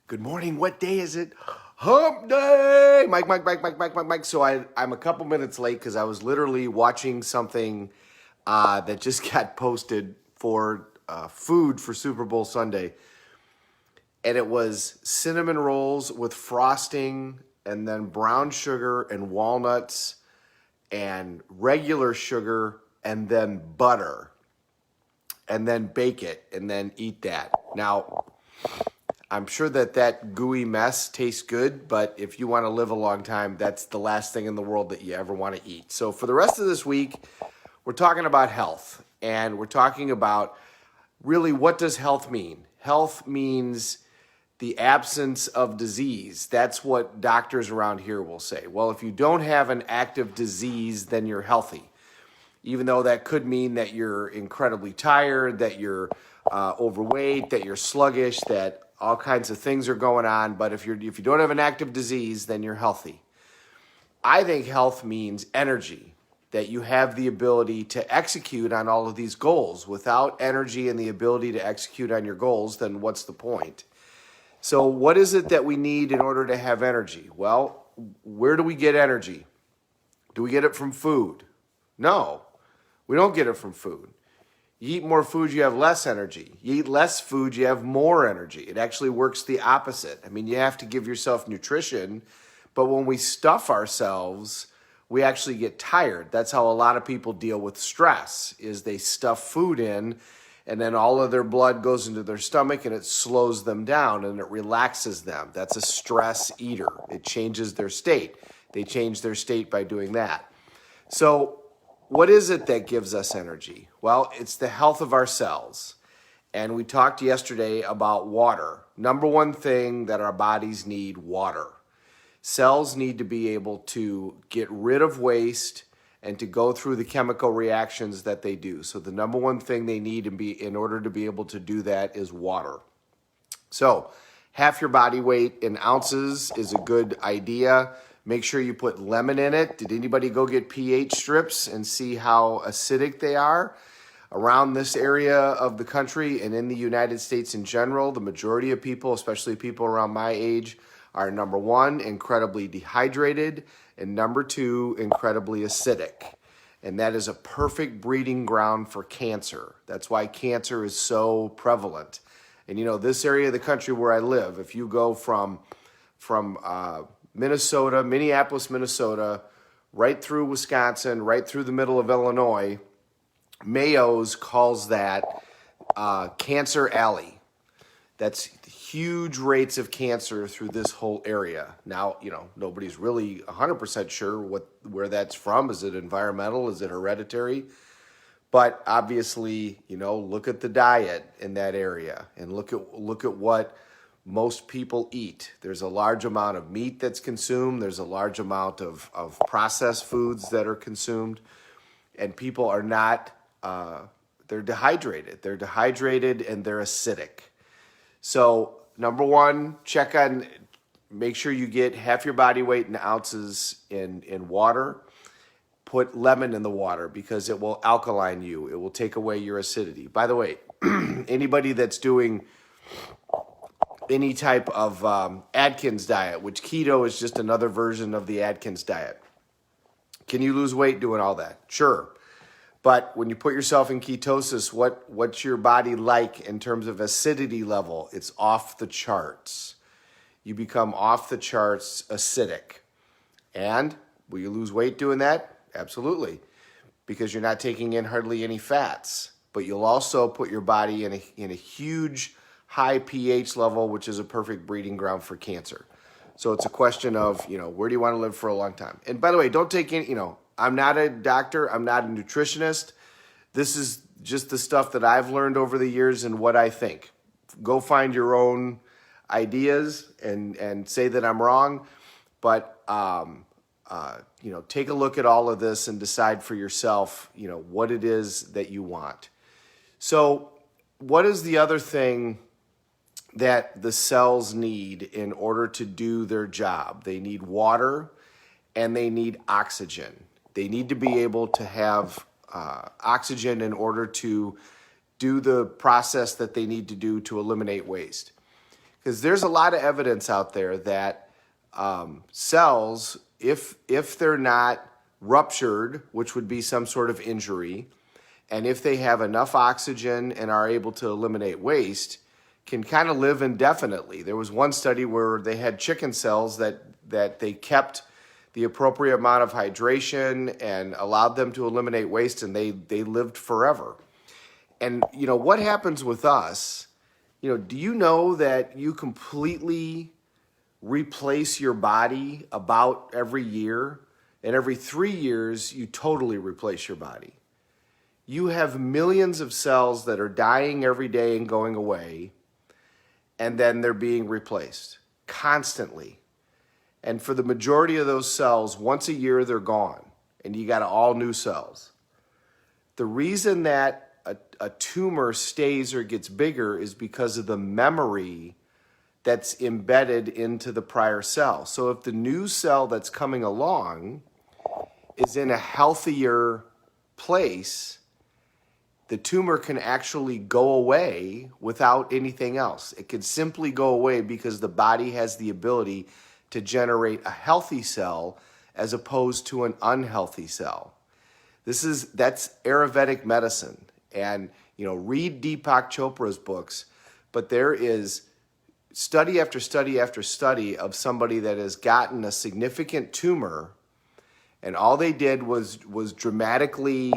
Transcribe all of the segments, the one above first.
Good morning. What day is it? Hump day. Mike. So I'm a couple minutes late because I was literally watching something that just got posted for food for Super Bowl Sunday. And it was cinnamon rolls with frosting and then brown sugar and walnuts and regular sugar and then butter and then bake it and then eat that. Now, I'm sure that gooey mess tastes good, but if you want to live a long time, that's the last thing in the world that you ever want to eat. So for the rest of this week, we're talking about health, and we're talking about really what does health mean? Health means the absence of disease. That's what doctors around here will say. Well, if you don't have an active disease, then you're healthy. Even though that could mean that you're incredibly tired, that you're overweight, that you're sluggish, that all kinds of things are going on. But if you don't have an active disease, then you're healthy. I think health means energy, that you have the ability to execute on all of these goals. Without energy and the ability to execute on your goals, then what's the point? So what is it that we need in order to have energy? Well, where do we get energy? Do we get it from food? No, we don't get it from food. You eat more food, you have less energy. You eat less food, you have more energy. It actually works the opposite. I mean, you have to give yourself nutrition, but when we stuff ourselves, we actually get tired. That's how a lot of people deal with stress, is they stuff food in, and then all of their blood goes into their stomach, and it slows them down, and it relaxes them. That's a stress eater. It changes their state. They change their state by doing that. So what is it that gives us energy? Well, it's the health of our cells. And we talked yesterday about water. Number one thing that our bodies need, water. Cells need to be able to get rid of waste and to go through the chemical reactions that they do. So the number one thing they need in order to be able to do that is water. So half your body weight in ounces is a good idea. Make sure you put lemon in it. Did anybody go get pH strips and see how acidic they are? Around this area of the country and in the United States in general, the majority of people, especially people around my age, are number one, incredibly dehydrated, and number two, incredibly acidic. And that is a perfect breeding ground for cancer. That's why cancer is so prevalent. And you know, this area of the country where I live, if you go from Minnesota, Minneapolis, Minnesota, right through Wisconsin, right through the middle of Illinois, Mayo's calls that Cancer Alley. That's huge rates of cancer through this whole area. Now, you know, nobody's really 100% sure where that's from. Is it environmental? Is it hereditary? But obviously, you know, look at the diet in that area and look at what most people eat. There's a large amount of meat that's consumed. There's a large amount of processed foods that are consumed. And people are not, they're dehydrated. They're dehydrated and they're acidic. So number one, make sure you get half your body weight in ounces in water. Put lemon in the water because it will alkaline you. It will take away your acidity. By the way, anybody that's doing any type of Atkins diet, which keto is just another version of the Atkins diet. Can you lose weight doing all that? Sure. But when you put yourself in ketosis, what's your body like in terms of acidity level? It's off the charts. You become off the charts acidic. And will you lose weight doing that? Absolutely. Because you're not taking in hardly any fats. But you'll also put your body in a huge high pH level, which is a perfect breeding ground for cancer. So it's a question of, you know, where do you want to live for a long time? And by the way, don't take any, you know, I'm not a doctor. I'm not a nutritionist. This is just the stuff that I've learned over the years and what I think. Go find your own ideas and say that I'm wrong. But, you know, take a look at all of this and decide for yourself, you know, what it is that you want. So what is the other thing that the cells need in order to do their job? They need water and they need oxygen. They need to be able to have oxygen in order to do the process that they need to do to eliminate waste. Because there's a lot of evidence out there that cells, if they're not ruptured, which would be some sort of injury, and if they have enough oxygen and are able to eliminate waste, can kind of live indefinitely. There was one study where they had chicken cells that they kept the appropriate amount of hydration and allowed them to eliminate waste, and they lived forever. And, what happens with us, do you know that you completely replace your body about every year? And every 3 years, you totally replace your body. You have millions of cells that are dying every day and going away, and then they're being replaced constantly. And for the majority of those cells, once a year, they're gone, and you got all new cells. The reason that a tumor stays or gets bigger is because of the memory that's embedded into the prior cell. So if the new cell that's coming along is in a healthier place, the tumor can actually go away without anything else. It can simply go away because the body has the ability to generate a healthy cell as opposed to an unhealthy cell. That's Ayurvedic medicine. And, read Deepak Chopra's books, but there is study after study after study of somebody that has gotten a significant tumor, and all they did was dramatically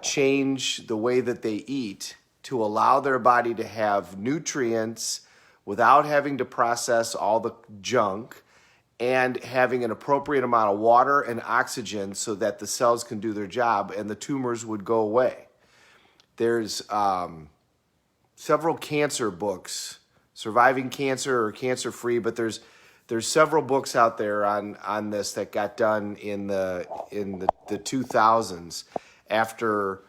change the way that they eat to allow their body to have nutrients without having to process all the junk, and having an appropriate amount of water and oxygen so that the cells can do their job and the tumors would go away. There's several cancer books, Surviving Cancer or Cancer Free, but there's several books out there on this that got done in the 2000s after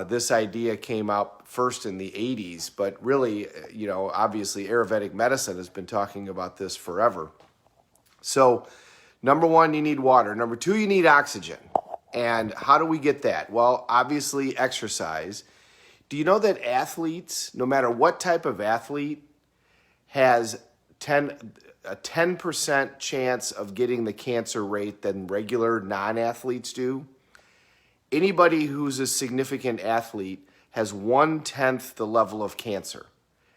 this idea came out first in the 80s. But really, obviously Ayurvedic medicine has been talking about this forever. So, number one, you need water. Number two, you need oxygen. And how do we get that? Well, obviously exercise. Do you know that athletes, no matter what type of athlete, has a 10% chance of getting the cancer rate than regular non-athletes do? Anybody who's a significant athlete has 1/10 the level of cancer.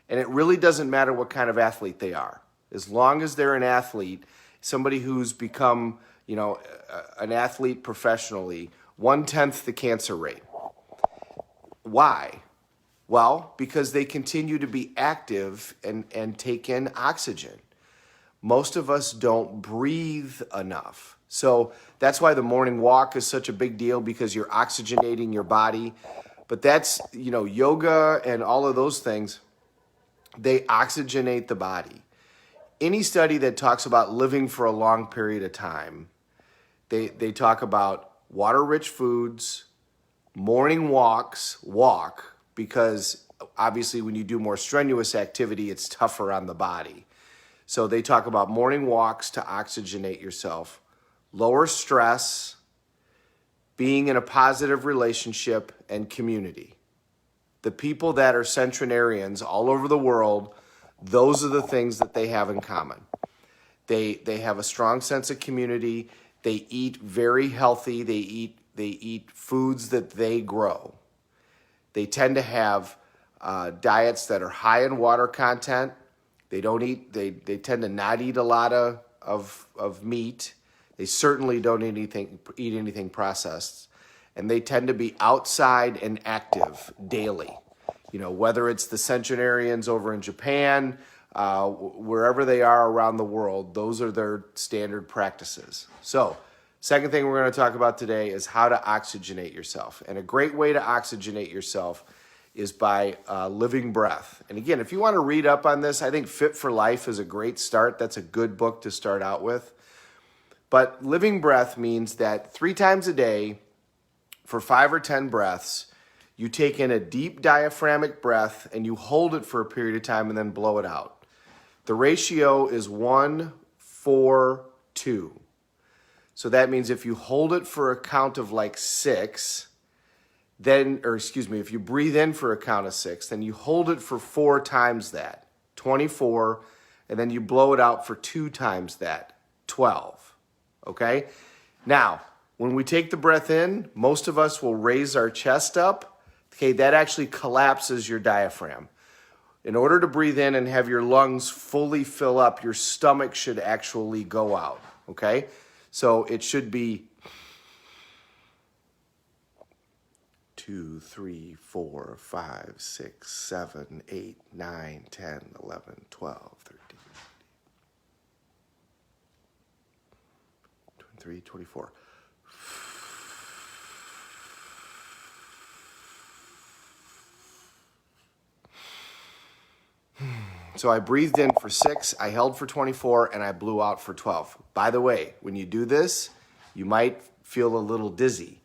And it really doesn't matter what kind of athlete they are. As long as they're an athlete, somebody who's become, an athlete professionally, 1/10 the cancer rate. Why? Well, because they continue to be active and take in oxygen. Most of us don't breathe enough. So that's why the morning walk is such a big deal, because you're oxygenating your body. But that's, yoga and all of those things, they oxygenate the body. Any study that talks about living for a long period of time, they talk about water-rich foods, morning walk, because obviously when you do more strenuous activity, it's tougher on the body. So they talk about morning walks to oxygenate yourself, lower stress, being in a positive relationship, and community. The people that are centenarians all over the world, those are the things that they have in common. They have a strong sense of community. They eat very healthy. They eat foods that they grow. They tend to have diets that are high in water content. They tend to not eat a lot of meat. They certainly don't eat anything processed. And they tend to be outside and active daily. Whether it's the centenarians over in Japan, wherever they are around the world, those are their standard practices. So, second thing we're going to talk about today is how to oxygenate yourself. And a great way to oxygenate yourself is by living breath. And again, if you want to read up on this, I think Fit for Life is a great start. That's a good book to start out with. But living breath means that 3 times a day, for 5 or 10 breaths, you take in a deep diaphragmatic breath and you hold it for a period of time and then blow it out. The ratio is 1-4-2. So that means if you hold it for a count of like 6, if you breathe in for a count of 6, then you hold it for 4 times that, 24, and then you blow it out for 2 times that, 12. Okay? Now, when we take the breath in, most of us will raise our chest up. Okay, that actually collapses your diaphragm. In order to breathe in and have your lungs fully fill up, your stomach should actually go out. Okay? So it should be 2, 3, 4, 5, 6, 7, 8, 9, 10, 11, 12, 13, 23, 24. So I breathed in for 6, I held for 24, and I blew out for 12. By the way, when you do this, you might feel a little dizzy.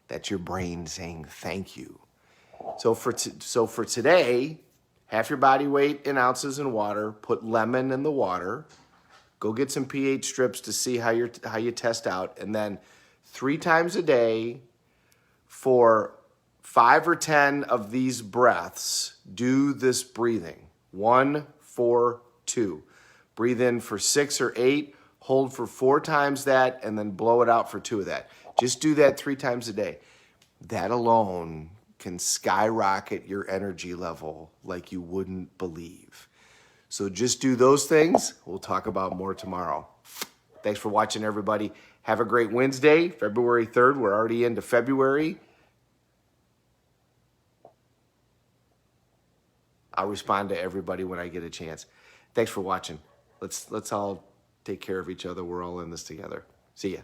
That's your brain saying thank you. So for today, half your body weight in ounces in water, put lemon in the water, go get some pH strips to see how you test out, and then 3 times a day for 5 or 10 of these breaths, do this breathing. 1, 4, 2. Breathe in for 6 or 8, hold for 4 times that, and then blow it out for 2 of that. Just do that 3 times a day. That alone can skyrocket your energy level like you wouldn't believe. So just do those things. We'll talk about more tomorrow. Thanks for watching, everybody. Have a great Wednesday, February 3rd. We're already into February. I'll respond to everybody when I get a chance. Thanks for watching. Let's all take care of each other. We're all in this together. See ya.